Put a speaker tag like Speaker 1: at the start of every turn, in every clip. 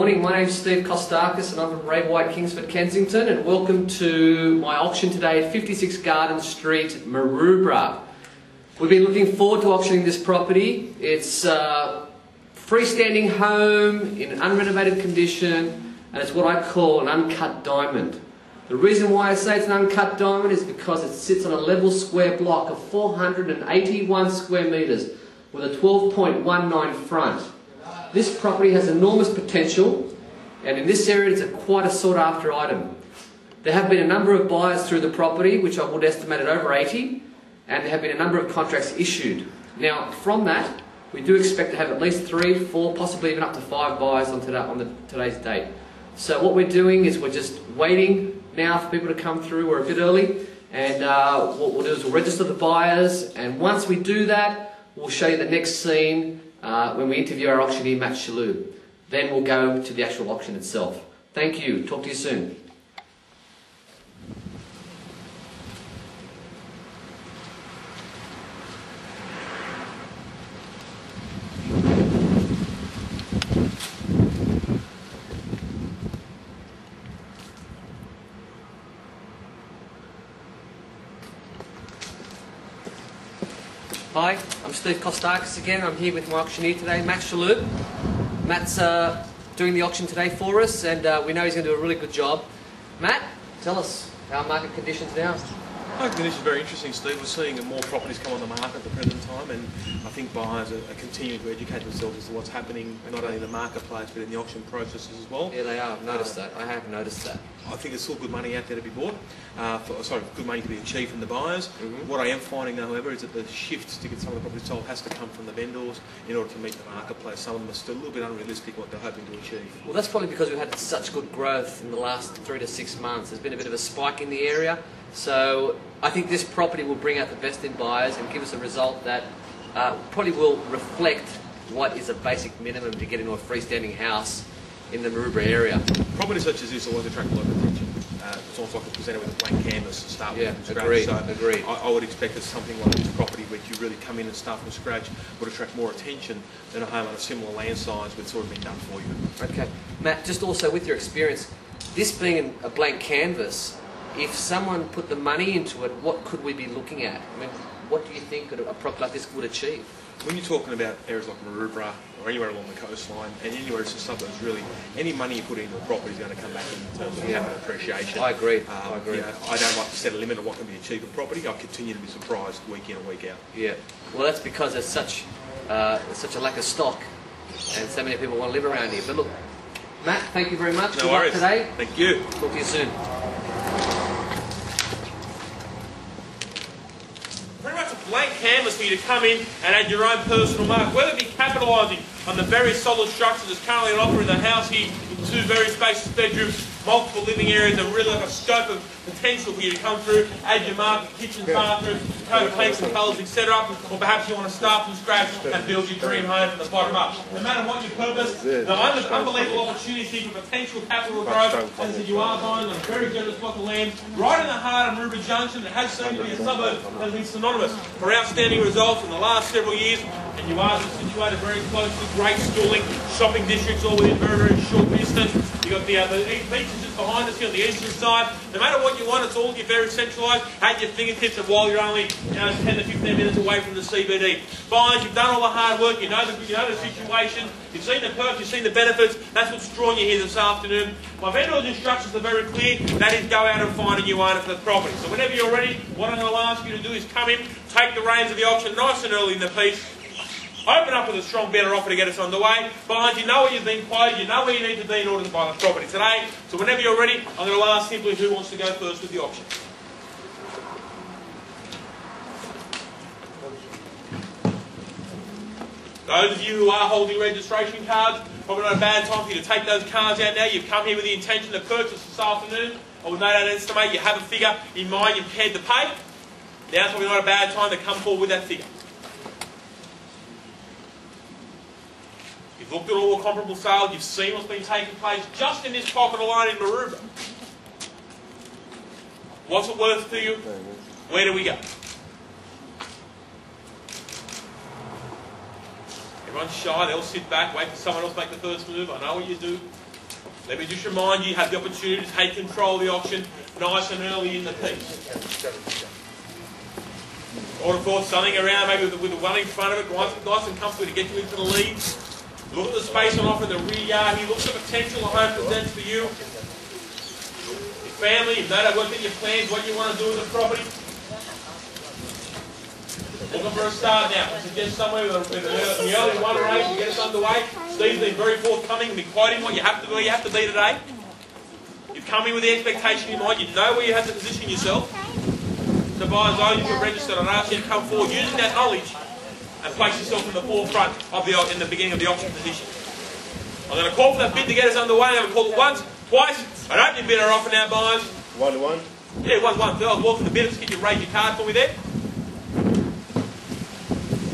Speaker 1: morning, my name's Steve Kostakis and I'm from Ray White, Kingsford, Kensington, and welcome to my auction today at 56 Garden Street, Maroubra. We've been looking forward to auctioning this property. It's a freestanding home in an unrenovated condition, and it's what I call an uncut diamond. The reason why I say it's an uncut diamond is because it sits on a level square block of 481 square metres with a 12.19 front. This property has enormous potential, and in this area it's quite a sought after item. There have been a number of buyers through the property, which I would estimate at over 80, and there have been a number of contracts issued. Now from that, we do expect to have at least 3, 4, possibly even up to 5 buyers on today's date. So what we're doing is we're just waiting now for people to come through. We're a bit early, and what we'll do is we'll register the buyers, and once we do that, we'll show you the next scene when we interview our auctioneer, Matt Shalhoub. Then we'll go to the actual auction itself. Thank you. Talk to you soon. Hi, I'm Steve Kostakis again. I'm here with my auctioneer today, Matt Shalhoub. Matt's doing the auction today for us, and we know he's going to do a really good job. Matt, tell us our market conditions now.
Speaker 2: Market conditions are very interesting, Steve. We're seeing more properties come on the market at the present time, and I think buyers are continuing to educate themselves as to what's happening, not only in the marketplace but in the auction processes as well.
Speaker 1: Yeah, they are. I've noticed that. I have noticed that.
Speaker 2: I think there's still good money out there to be bought, good money to be achieved from the buyers. What I am finding, however, is that the shift to get some of the properties sold has to come from the vendors in order to meet the marketplace. Some of them are still a little bit unrealistic what they're hoping to achieve.
Speaker 1: Well, that's probably because we've had such good growth in the last 3 to 6 months. There's been a bit of a spike in the area. So I think this property will bring out the best in buyers and give us a result that probably will reflect what is a basic minimum to get into a freestanding house in the Maroubra area.
Speaker 2: Properties such as this always attract a lot of attention. It's almost like it's presented with a blank canvas to start with from scratch.
Speaker 1: Agreed,
Speaker 2: so
Speaker 1: agreed.
Speaker 2: I would expect that something like this property, which you really come in and start from scratch, would attract more attention than a home on a similar land size which sort of been done for you.
Speaker 1: Okay. Matt, just also with your experience, this being a blank canvas, if someone put the money into it, what could we be looking at? I mean, what do you think a property like this would achieve?
Speaker 2: When you're talking about areas like Maroubra or anywhere along the coastline and anywhere in the suburbs, really, any money you put into a property is going to come back in terms of capital appreciation.
Speaker 1: I agree.
Speaker 2: I agree. You know, I don't like to set a limit on what can be achieved in property. I continue to be surprised week in and week out.
Speaker 1: Yeah. Well, that's because there's such a lack of stock and so many people want to live around here. But look, Matt, thank you very much.
Speaker 2: No worries.
Speaker 1: Good luck today.
Speaker 2: Thank you.
Speaker 1: Talk to you soon.
Speaker 3: Blank canvas for you to come in and add your own personal mark, whether it be capitalising on the very solid structure that's currently on offer in the house here, in 2 very spacious bedrooms, multiple living areas, and really like a scope of potential for you to come through, add your mark, kitchen, bathroom, coat of paints and colours, etc. Or perhaps you want to start from scratch and build your dream home from the bottom up. No matter what your purpose, the unbelievable opportunities here for potential capital growth. As I said, you are buying on a very generous block of land right in the heart of Maroubra Junction that has seemed to be a suburb that has been synonymous for outstanding results in the last several years. And you are situated very close to great schooling, shopping districts all within very, very short distance. You've got the beaches just behind us here on the eastern side. No matter what you want, it's all very centralised at your fingertips, and while you're only 10 to 15 minutes away from the CBD. Buyers, you've done all the hard work, you know the situation, you've seen the perks, you've seen the benefits. That's what's drawing you here this afternoon. My vendor's instructions are very clear. That is, go out and find a new owner for the property. So whenever you're ready, what I'm going to ask you to do is come in, take the reins of the auction nice and early in the piece. Open up with a strong better offer to get us underway. Buyers, you know what you've been quoted, you know where you need to be in order to buy the property today. So whenever you're ready, I'm going to ask simply who wants to go first with the auction. Those of you who are holding registration cards, probably not a bad time for you to take those cards out now. You've come here with the intention to purchase this afternoon. I would no doubt estimate you have a figure in mind you're prepared to pay. Now's probably not a bad time to come forward with that figure. You've looked at all the comparable sales, you've seen what's been taking place just in this pocket alone in Maroubra. What's it worth to you? Where do we go? Everyone's shy, they'll sit back, wait for someone else to make the first move. I know what you do. Let me just remind you, you have the opportunity to take control of the auction nice and early in the piece. Or of course, something around maybe with the one in front of it, nice and comfortable to get you into the lead. Look at the space on offer in the rear yard here. Look at the potential the home presents for you. Your family, you know that work in your plans, what you want to do with the property. Looking for a start now. I suggest somewhere with the early one race to get us underway. Steve's been very forthcoming and been quoting what you have to do, where you have to be today. You've come in with the expectation in mind. You know where you have to position yourself. So buyers only you can register and ask you to come forward using that knowledge and place yourself in the forefront of in the beginning of the auction position. I'm going to call for that bid to get us underway. I'm going to call it once, twice. I don't need bid are offer now, buyers.
Speaker 2: 1 to 1?
Speaker 3: Yeah, 1 to 1. I'll walk for the bidders. Can you raise your card for me there?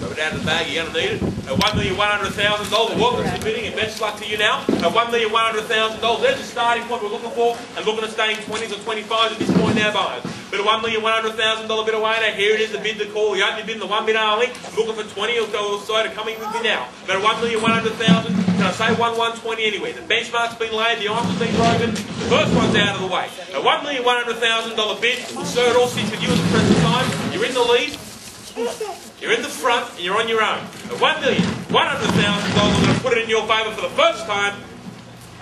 Speaker 3: Rub it out of the bag. You're going to need it. At $1,100,000. Welcome to the bidding and best luck to you now. At $1,100,000. There's the starting point we're looking for and looking at staying 20s or 25s at this point now, buyers. But a $1,100,000 bid away now. Here it is, the bid to call. The opening bid and the one bid only. Looking for 20 or so to coming with me now. But a $1,100,000. Can I say 1,120 anywhere? The benchmark's been laid, the ice has been broken. The first one's out of the way. A $1,100,000 bid. Sir, it all sits with you at the present time. You're in the lead. You're in the front and you're on your own. At $1,100,000, I'm going to put it in your favour for the first time.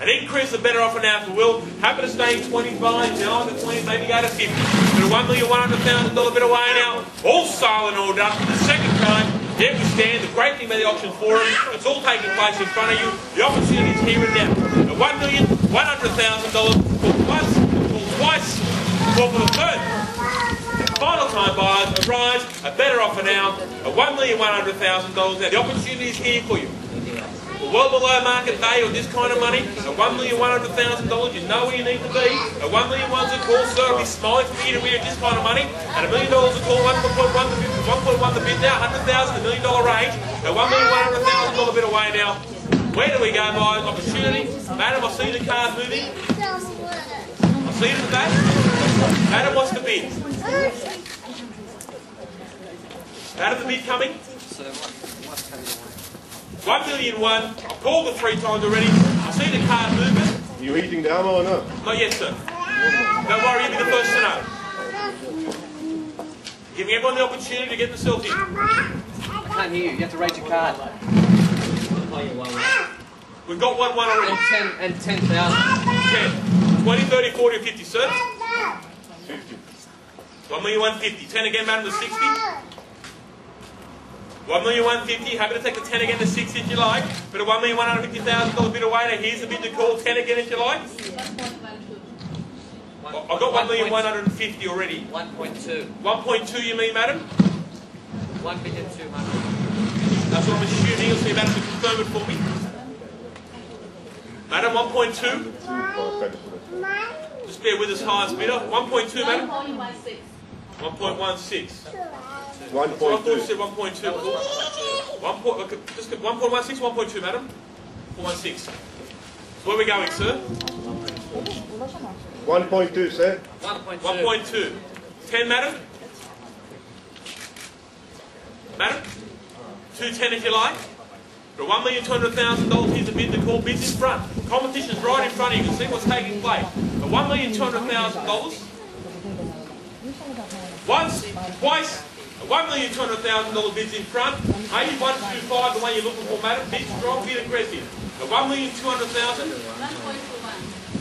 Speaker 3: An increase, the better offer now if you will. Happy to stay in 25, now to 20, maybe go to 50. But a $1,100,000 bid away now. All silent order. The second time, here we stand. The great thing about the auction forum, it's all taking place in front of you. The opportunity is here and now. A $1,100,000 for once, for twice, or for the third. Final time buyers, a rise, a better offer now, a $1,100,000 now. The opportunity is here for you. Well below market value of this kind of money, a $1,100,000, you know where you need to be. A $1,000,000 a call, sir, will be smiling for you to win at this kind of money. And $1 million a call, 1.1 the bid now, $100,000, $1 million range. A $1,100,000 bid away now. Where do we go, buyers? Opportunity. Madam, I see the card moving. I see it in the back. Madam, what's the bid? Madam, the bid coming? 1,000,001. I've called it 3 times already. I see the card movement.
Speaker 2: You eating the ammo or not?
Speaker 3: Not yet, sir. Don't worry, you'll be the first to know. Giving everyone the opportunity to get themselves in.
Speaker 1: I can't hear you. You have to raise your card.
Speaker 3: We've got 1 already.
Speaker 1: And 10,000.
Speaker 3: 10. 20, 30, 40, or 50, sir?
Speaker 2: 50.
Speaker 3: 1,150,000. 10 again, madam, to 60. 1,150,000. Happy to take the 10 again to 60 if you like. But a $1,150,000 bid away. Now here's the bid to call. 10 again if you like. I've got 1,150,000 already.
Speaker 1: 1.2.
Speaker 3: 1.2 you mean, madam?
Speaker 1: 1,200,000.
Speaker 3: That's what I'm assuming. You'll see madam to confirm it for me. Madam, 1.2. Just bear with us, highest bidder. 1.2, madam. 1.16. 1.16.
Speaker 2: 1.2.
Speaker 3: So I thought you said 1.2. 1.16, 1.2, madam. 1.16. So where are we going, sir?
Speaker 2: 1.2, sir.
Speaker 3: 1.2. 10, madam. Madam. 210 if you like. For $1,200,000, here's the bid to call. Bids in front. Competition's right in front of you. You can see what's taking place. For $1,200,000. Once, twice. $1,200,000 bids in front. 8125, the one you're looking for, madam. Bid strong, bid aggressive. A $1,200,000.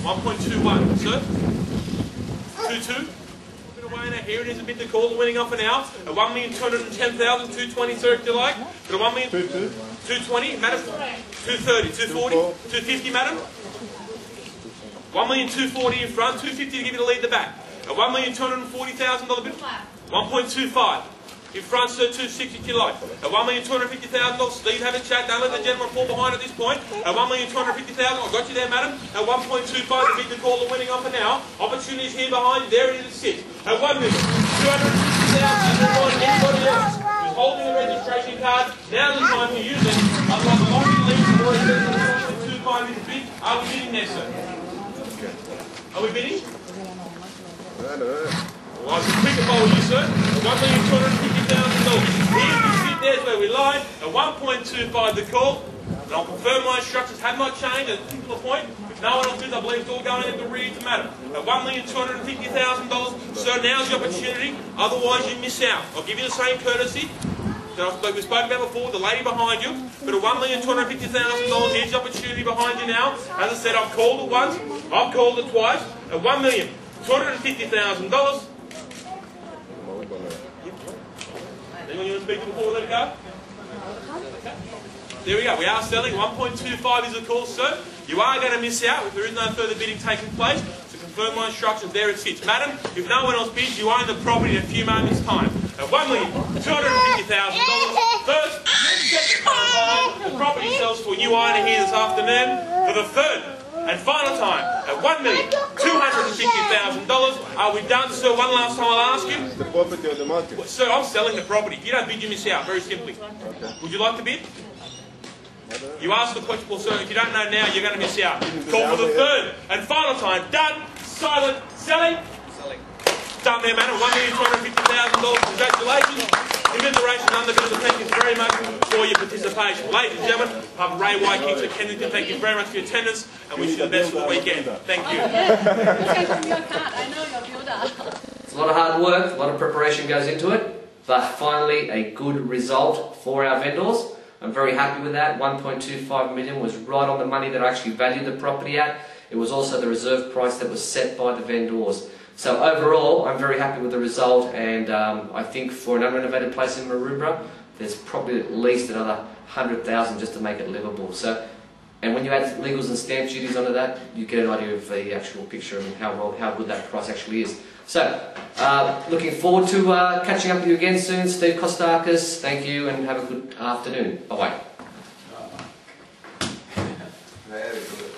Speaker 3: 1.21, sir. 22. Bit away now. Here it is, a bid to call. The winning offer now. A $1,210,000. 220, sir, if you like. But a $1,220,000. 220, madam. 230, 240, 250, madam. 1,240,000 in front. 250 to give you the lead at the back. A $1,240,000 bid. 1.25. In front, sir, 260 if you like. At $1,250,000, Steve, have a chat. Don't let the gentleman fall behind at this point. At $1,250,000, I've got you there, madam. At 1.25, the bid to call the winning offer now. Opportunities here behind you. There it is, it sits. At $1,250,000, anybody else who's holding a registration card, now's the time to use it. Otherwise, the lottery leaves the boys says that 1.25 is bid. Are we bidding there, sir? Are we bidding? Well, I can quick bowl you, sir. $1,250,000. Here we sit, there's where we lie. At 1.25 the call. And I'll confirm my instructions have not changed at a particular point. No one else bids. I believe it's all going into read to Madam. At $1,250,000, sir, now's your opportunity. Otherwise, you miss out. I'll give you the same courtesy that we spoke about before, the lady behind you. But at $1,250,000, here's the opportunity behind you now. As I said, I've called it once, I've called it twice. At $1,250,000. Anyone you want to speak to before we let it go? There we go. We are selling. 1.25 is the call, sir. You are going to miss out if there is no further bidding taking place. To confirm my instructions, there it sits. Madam, if no one else bids, you own the property in a few moments' time. At $1,250,000. First, second, the property sells for a new owner here this afternoon for the third and final time at $1,250,000. Are we done, sir? One last time I'll ask you.
Speaker 4: The property on the market.
Speaker 3: Well, sir, I'm selling the property. If you don't bid, you miss out, very simply.
Speaker 4: Okay.
Speaker 3: Would you like to bid? You asked the question, well, sir, if you don't know now, you're going to miss out. Call for the third and final time. Done. Silent. Selling. Selling. Done there, madam. $1,250,000. Congratulations. Commiseration under bidders. Thank you very much for your participation. Ladies and gentlemen, I'm Ray White, Kings of Kensington. Thank you very much for your attendance and wish you the best for the weekend. Thank you.
Speaker 5: Okay, from your card. I know your builder.
Speaker 1: It's a lot of hard work, a lot of preparation goes into it, but finally a good result for our vendors. I'm very happy with that. 1.25 million was right on the money that I actually valued the property at. It was also the reserve price that was set by the vendors. So overall, I'm very happy with the result, and I think for an unrenovated place in Maroubra, there's probably at least another 100,000 just to make it livable. So, and when you add legals and stamp duties onto that, you get an idea of the actual picture and how good that price actually is. So, looking forward to catching up with you again soon. Steve Kostakis, thank you and have a good afternoon. Bye-bye.
Speaker 4: Very good.